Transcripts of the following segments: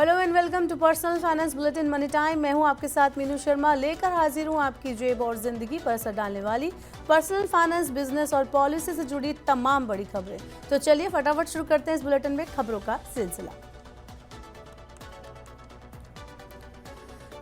Hello and welcome to personal finance bulletin money time. मैं हूं आपके साथ मीनू शर्मा, लेकर हाजिर हूं आपकी जेब और जिंदगी पर असर डालने वाली पर्सनल फाइनेंस, बिजनेस और पॉलिसी से जुड़ी तमाम बड़ी खबरें। तो चलिए फटाफट शुरू करते हैं इस बुलेटिन में खबरों का सिलसिला।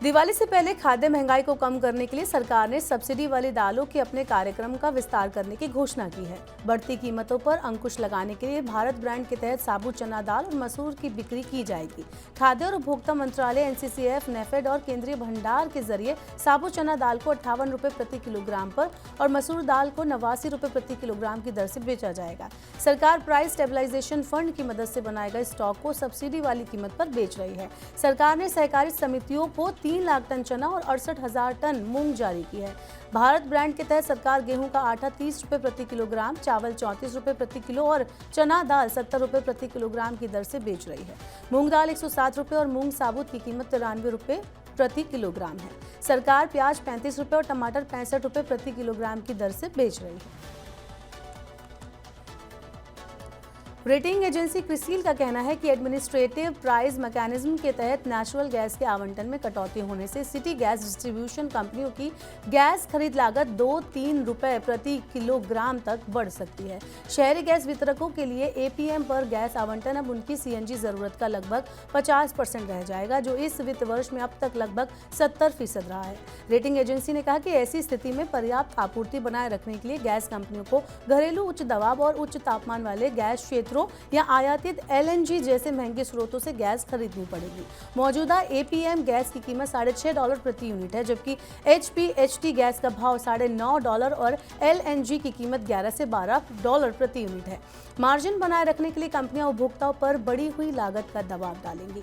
दिवाली से पहले खाद्य महंगाई को कम करने के लिए सरकार ने सब्सिडी वाली दालों के अपने कार्यक्रम का विस्तार करने की घोषणा की है। बढ़ती कीमतों पर अंकुश लगाने के लिए भारत ब्रांड के तहत साबुत चना दाल और मसूर की बिक्री की जाएगी। खाद्य और उपभोक्ता मंत्रालय, एनसीसीएफ, नेफेड और केंद्रीय भंडार के जरिए साबुत चना दाल को 58 रुपए प्रति किलोग्राम पर और मसूर दाल को 89 रुपए प्रति किलोग्राम की दर से बेचा जाएगा। सरकार प्राइस स्टेबलाइजेशन फंड की मदद से बनाए गए स्टॉक को सब्सिडी वाली कीमत पर बेच रही है। सरकार ने सहकारी समितियों को 3 लाख टन चना और 68,000 टन मूंग जारी की है। भारत ब्रांड के तहत सरकार गेहूं का आटा 30 रुपए प्रति किलोग्राम, चावल 34 रुपए प्रति किलो और चना दाल 70 रुपए प्रति किलोग्राम की दर से बेच रही है। मूंग दाल 107 रुपए और मूंग साबुत की कीमत 93 रुपए प्रति किलोग्राम है। सरकार प्याज 35 रुपए और टमाटर 65 रुपए प्रति किलोग्राम की दर से बेच रही है। रेटिंग एजेंसी क्रिसिल का कहना है कि एडमिनिस्ट्रेटिव प्राइस मैकेनिज्म के तहत नेचुरल गैस के आवंटन में कटौती होने से सिटी गैस डिस्ट्रीब्यूशन कंपनियों की गैस खरीद लागत 2-3 रुपए प्रति किलोग्राम तक बढ़ सकती है। शहरी गैस वितरकों के लिए एपीएम पर गैस आवंटन अब उनकी सीएनजी जरूरत का लगभग 50% रह जाएगा, जो इस वित्त वर्ष में अब तक लगभग 70% रहा है। रेटिंग एजेंसी ने कहा कि ऐसी स्थिति में पर्याप्त आपूर्ति बनाए रखने के लिए गैस कंपनियों को घरेलू उच्च दबाव और उच्च तापमान वाले गैस क्षेत्रों या आयातित एलएनजी जैसे महंगे स्रोतों से गैस खरीदनी पड़ेगी। मौजूदा एपीएम गैस की कीमत $6.5 प्रति यूनिट है, जबकि एचपीएचटी गैस का भाव $9.5 और एलएनजी की कीमत $11 से $12 प्रति यूनिट है। मार्जिन बनाए रखने के लिए कंपनियां उपभोक्ताओं पर बढ़ी हुई लागत का दबाव डालेंगी।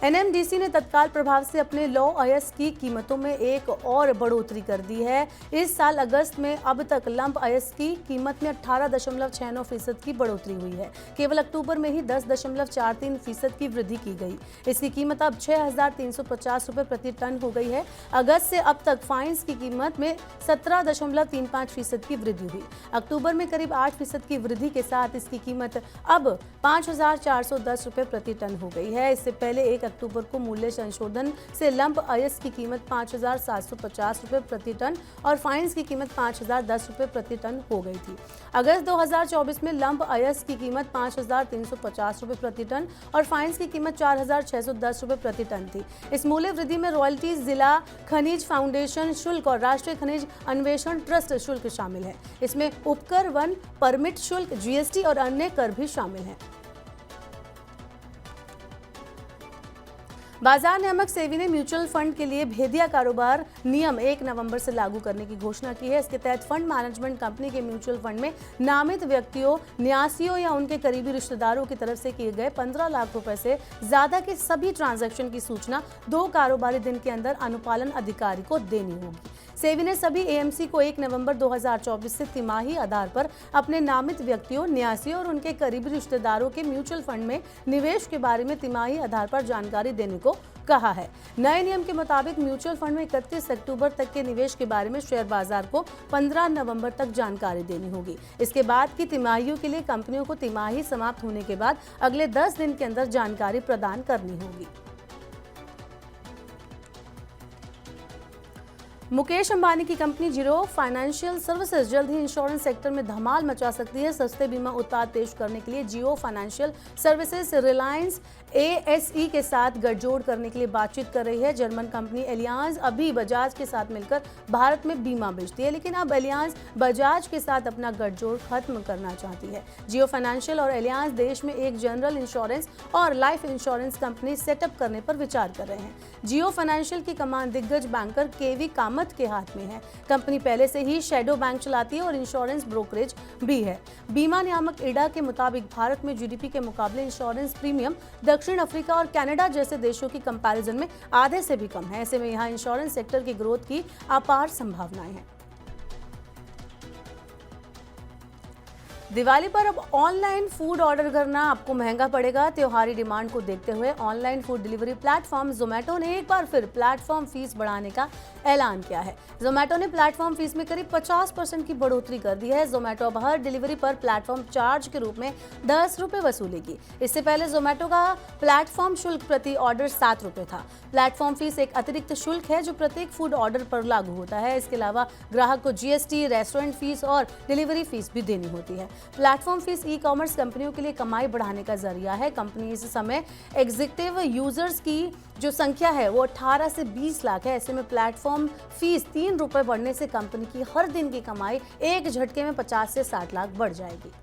एनएमडीसी ने तत्काल प्रभाव से अपने लौ अयस्क की कीमतों में एक और बढ़ोतरी कर दी है। इस साल अगस्त में अब तक लंप अयस्क की कीमत में 18.69% की बढ़ोतरी हुई है। केवल अक्टूबर में ही 10.43% की वृद्धि की गई। इसकी कीमत अब 6,350 रुपए प्रति टन हो गई है। अगस्त से अब तक फाइन्स की कीमत में 17.35% की वृद्धि हुई। अक्टूबर में करीब 8% की वृद्धि के साथ इसकी कीमत अब 5,410 रुपए प्रति टन हो गई है। इससे पहले 1 अक्टूबर को मूल्य संशोधन से लंप अयस्क की कीमत 5,750 रुपए प्रति टन और फाइन्स की कीमत 5,010 रुपए प्रति टन हो गई थी। अगस्त 2024 में लंप अयस्क की कीमत 5,350 रुपए प्रति टन और फाइन्स की कीमत 4,610 रुपए प्रति टन थी। इस मूल्य वृद्धि में रॉयल्टीज, जिला खनिज फाउंडेशन शुल्क और राष्ट्रीय खनिज अन्वेषण ट्रस्ट शुल्क शामिल है। इसमें उपकर, वन परमिट शुल्क, जीएसटी और अन्य कर भी शामिल हैं। बाजार नियामक सेबी ने म्यूचुअल फंड के लिए भेदिया कारोबार नियम 1 नवंबर से लागू करने की घोषणा की है। इसके तहत फंड मैनेजमेंट कंपनी के म्यूचुअल फंड में नामित व्यक्तियों, न्यासियों या उनके करीबी रिश्तेदारों की तरफ से किए गए 15 लाख रुपए से ज्यादा के सभी ट्रांजैक्शन की सूचना 2 कारोबारी दिन के अंदर अनुपालन अधिकारी को देनी होगी। सेबी ने सभी एएमसी को 1 नवंबर 2024 से तिमाही आधार पर अपने नामित व्यक्तियों, न्यासियों और उनके करीबी रिश्तेदारों के म्यूचुअल फंड में निवेश के बारे में तिमाही आधार पर जानकारी देने को कहा है। नए नियम के मुताबिक म्यूचुअल फंड में 31 अक्टूबर तक के निवेश के बारे में शेयर बाजार को 15 नवंबर तक जानकारी देनी होगी। इसके बाद की तिमाहियों के लिए कंपनियों को तिमाही समाप्त होने के बाद अगले 10 दिन के अंदर जानकारी प्रदान करनी होगी। मुकेश अंबानी की कंपनी जियो फाइनेंशियल सर्विसेज जल्द ही इंश्योरेंस सेक्टर में धमाल मचा सकती है। सस्ते बीमा उत्पाद पेश करने के लिए जियो फाइनेंशियल सर्विसेज रिलायंस एएसई के साथ गठजोड़ करने के लिए बातचीत कर रही है। जर्मन कंपनी एलियांज अभी बजाज के साथ मिलकर भारत में बीमा बेचती है, लेकिन अब एलियांज बजाज के साथ अपना गठजोड़ खत्म करना चाहती है। जियो फाइनेंशियल और एलियांज देश में एक जनरल इंश्योरेंस और लाइफ इंश्योरेंस कंपनी सेटअप करने पर विचार कर रहे हैं। जियो फाइनेंशियल की कमान दिग्गज बैंकर केवी कामत के हाथ में है। कंपनी पहले से ही शैडो बैंक चलाती है और इंश्योरेंस ब्रोकरेज भी है। बीमा नियामक इडा के मुताबिक भारत में जीडीपी के मुकाबले इंश्योरेंस प्रीमियम दक्षिण अफ्रीका और कनाडा जैसे देशों की कंपैरिजन में आधे से भी कम है। ऐसे में यहाँ इंश्योरेंस सेक्टर की ग्रोथ की अपार संभावनाएं हैं। दिवाली पर अब ऑनलाइन फूड ऑर्डर करना आपको महंगा पड़ेगा। त्योहारी डिमांड को देखते हुए online food delivery platform Zomato ने एक बार फिर प्लेटफॉर्म फीस बढ़ाने का ऐलान किया है। जोमेटो ने प्लेटफॉर्म फीस में करीब 50% की बढ़ोतरी कर दी है। जोमेटो अब हर डिलीवरी पर प्लेटफॉर्म चार्ज के रूप में 10 रुपये वसूलेगी। इससे पहले जोमेटो का प्लेटफॉर्म शुल्क प्रति ऑर्डर 7 रुपये था। प्लेटफॉर्म फीस एक अतिरिक्त शुल्क है जो प्रत्येक फूड ऑर्डर पर लागू होता है। इसके अलावा ग्राहक को जीएसटी, रेस्टोरेंट फीस और डिलीवरी फीस भी देनी होती है। प्लेटफॉर्म फीस ई कॉमर्स कंपनियों के लिए कमाई बढ़ाने का जरिया है। कंपनी इस समय एग्जीक्यूटिव यूजर्स की जो संख्या है वो 18 से 20 लाख है। ऐसे में प्लेटफॉर्म फीस 3 रुपये बढ़ने से कंपनी की हर दिन की कमाई एक झटके में 50 से 60 लाख बढ़ जाएगी।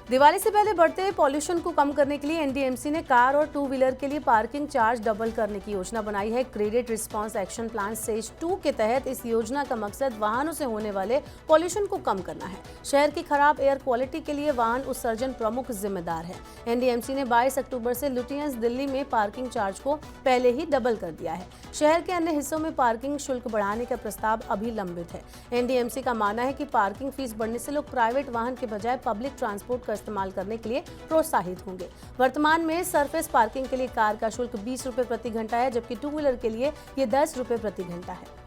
दिवाली से पहले बढ़ते पॉल्यूशन को कम करने के लिए एनडीएमसी ने कार और 2 व्हीलर के लिए पार्किंग चार्ज डबल करने की योजना बनाई है। Credit response action plan stage 2 के तहत इस योजना का मकसद वाहनों से होने वाले पॉल्यूशन को कम करना है। शहर की खराब एयर क्वालिटी के लिए वाहन उत्सर्जन प्रमुख जिम्मेदार है। एनडीएमसी ने 22 अक्टूबर से लुटियंस दिल्ली में पार्किंग चार्ज को पहले ही डबल कर दिया है। शहर के अन्य हिस्सों में पार्किंग शुल्क बढ़ाने का प्रस्ताव अभी लंबित है। एनडीएमसी का मानना है कि पार्किंग फीस बढ़ने से लोग प्राइवेट वाहन के बजाय पब्लिक ट्रांसपोर्ट का इस्तेमाल करने के लिए प्रोत्साहित होंगे। वर्तमान में सरफेस पार्किंग के लिए कार का शुल्क 20 रुपये प्रति घंटा है, जबकि 2 व्हीलर के लिए ये 10 रुपये प्रति घंटा है।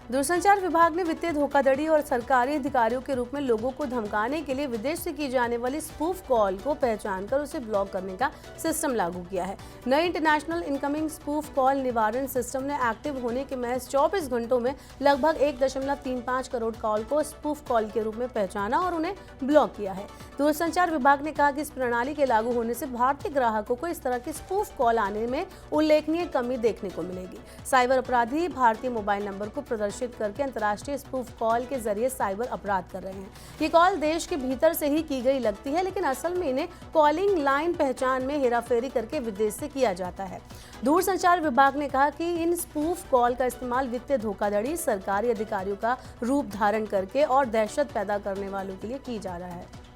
दूरसंचार विभाग ने वित्तीय धोखाधड़ी और सरकारी अधिकारियों के रूप में लोगों को धमकाने के लिए विदेश से की जाने वाली स्पूफ कॉल को पहचान कर उसे ब्लॉक करने का सिस्टम लागू किया है। नए इंटरनेशनल इनकमिंग स्पूफ कॉल निवारण सिस्टम ने एक्टिव होने के महज 24 घंटों में लगभग 1.35 करोड़ कॉल को स्पूफ कॉल के रूप में पहचाना और उन्हें ब्लॉक किया है। दूरसंचार विभाग ने कहा कि इस प्रणाली के लागू होने से भारतीय ग्राहकों को इस तरह की स्पूफ कॉल आने में उल्लेखनीय कमी देखने को मिलेगी। साइबर अपराधी भारतीय मोबाइल नंबर को प्रदर्शित करके अंतर्राष्ट्रीय स्पूफ कॉल के जरिए साइबर अपराध कर रहे हैं। ये कॉल देश के भीतर से ही की गई लगती है, लेकिन असल में इन्हें कॉलिंग लाइन पहचान में हेराफेरी करके विदेश से किया जाता है। दूरसंचार विभाग ने कहा कि इन स्पूफ कॉल का इस्तेमाल वित्तीय धोखाधड़ी, सरकारी अधिकारियों का रूप धारण करके और दहशत पैदा करने वालों के लिए की जा रहा है।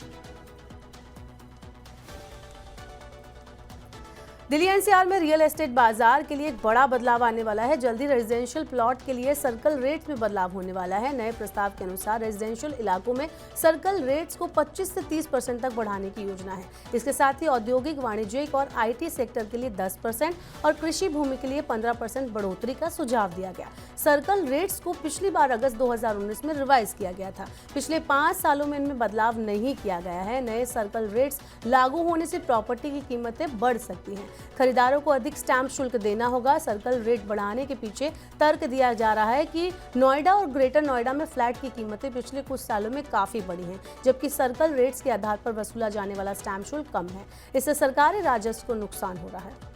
दिल्ली एनसीआर में रियल एस्टेट बाजार के लिए एक बड़ा बदलाव आने वाला है। जल्दी रेजिडेंशियल प्लॉट के लिए सर्कल रेट में बदलाव होने वाला है। नए प्रस्ताव के अनुसार रेजिडेंशियल इलाकों में सर्कल रेट्स को 25 से 30% तक बढ़ाने की योजना है। इसके साथ ही औद्योगिक, वाणिज्यिक और आईटी सेक्टर के लिए 10% और कृषि भूमि के लिए 15% बढ़ोतरी का सुझाव दिया गया। सर्कल रेट्स को पिछली बार अगस्त 2019 में रिवाइज किया गया था। पिछले 5 सालों में इनमें बदलाव नहीं किया गया है। नए सर्कल रेट्स लागू होने से प्रॉपर्टी की कीमतें बढ़ सकती हैं। खरीदारों को अधिक स्टैंप शुल्क देना होगा। सर्कल रेट बढ़ाने के पीछे तर्क दिया जा रहा है कि नोएडा और ग्रेटर नोएडा में फ्लैट की कीमतें पिछले कुछ सालों में काफी बढ़ी हैं, जबकि सर्कल रेट्स के आधार पर वसूला जाने वाला स्टैंप शुल्क कम है। इससे सरकारी राजस्व को नुकसान हो रहा है।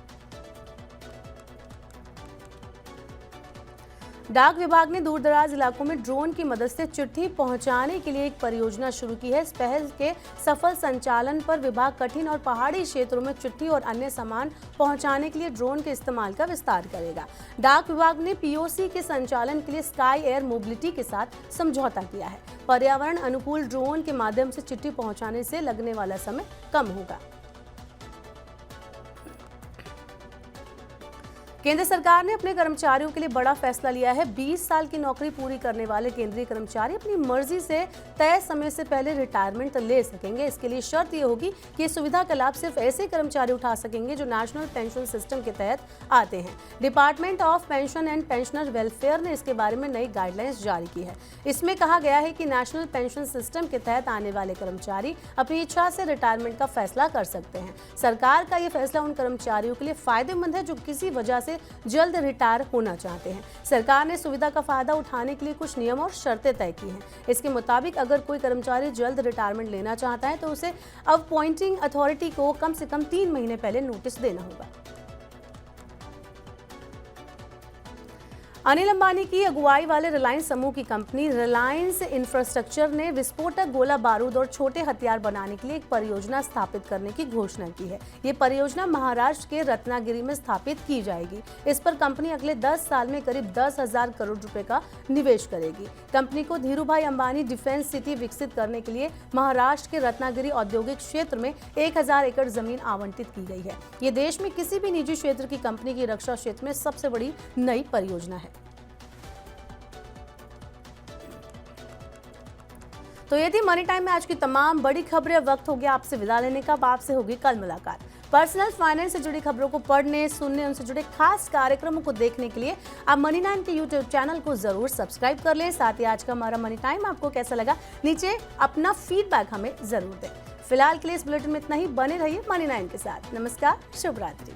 डाक विभाग ने दूरदराज इलाकों में ड्रोन की मदद से चिट्ठी पहुंचाने के लिए एक परियोजना शुरू की है। इस पहल के सफल संचालन पर विभाग कठिन और पहाड़ी क्षेत्रों में चिट्ठी और अन्य सामान पहुंचाने के लिए ड्रोन के इस्तेमाल का विस्तार करेगा। डाक विभाग ने पीओसी के संचालन के लिए स्काई एयर मोबिलिटी के साथ समझौता किया है। पर्यावरण अनुकूल ड्रोन के माध्यम से चिट्ठी पहुंचाने से लगने वाला समय कम होगा। केंद्र सरकार ने अपने कर्मचारियों के लिए बड़ा फैसला लिया है। 20 साल की नौकरी पूरी करने वाले केंद्रीय कर्मचारी अपनी मर्जी से तय समय से पहले रिटायरमेंट ले सकेंगे। इसके लिए शर्त यह होगी कि इस सुविधा का लाभ सिर्फ ऐसे कर्मचारी उठा सकेंगे जो नेशनल पेंशन सिस्टम के तहत आते हैं। Department of pension and pensioner welfare ने इसके बारे में नई गाइडलाइंस जारी की है। इसमें कहा गया है कि नेशनल पेंशन सिस्टम के तहत आने वाले कर्मचारी अपनी इच्छा से रिटायरमेंट का फैसला कर सकते हैं। सरकार का यह फैसला उन कर्मचारियों के लिए फायदेमंद है जो किसी वजह से जल्द रिटायर होना चाहते हैं। सरकार ने सुविधा का फायदा उठाने के लिए कुछ नियम और शर्तें तय की हैं। इसके मुताबिक अगर कोई कर्मचारी जल्द रिटायरमेंट लेना चाहता है तो उसे अपॉइंटिंग अथॉरिटी को कम से कम 3 महीने पहले नोटिस देना होगा। अनिल अंबानी की अगुवाई वाले रिलायंस समूह की कंपनी रिलायंस इंफ्रास्ट्रक्चर ने विस्फोटक, गोला बारूद और छोटे हथियार बनाने के लिए एक परियोजना स्थापित करने की घोषणा की है। ये परियोजना महाराष्ट्र के रत्नागिरी में स्थापित की जाएगी। इस पर कंपनी अगले 10 साल में करीब 10,000 करोड़ रुपए का निवेश करेगी। कंपनी को धीरूभाई अंबानी डिफेंस सिटी विकसित करने के लिए महाराष्ट्र के रत्नागिरी औद्योगिक क्षेत्र में 1000 एकड़ जमीन आवंटित की गई है। ये देश में किसी भी निजी क्षेत्र की कंपनी की रक्षा क्षेत्र में सबसे बड़ी नई परियोजना है। तो ये थी मनी टाइम में आज की तमाम बड़ी खबरें। वक्त हो गया आपसे विदा लेने का। अब आपसे होगी कल मुलाकात। पर्सनल फाइनेंस से जुड़ी खबरों को पढ़ने, सुनने, उनसे जुड़े खास कार्यक्रमों को देखने के लिए आप मनी टाइम के यूट्यूब चैनल को जरूर सब्सक्राइब कर लें। साथ ही आज का हमारा मनी टाइम आपको कैसा लगा, नीचे अपना फीडबैक हमें जरूर दें। फिलहाल के लिए इस बुलेटिन में इतना ही। बने रहिए मनी टाइम के साथ। नमस्कार, शुभ रात्रि।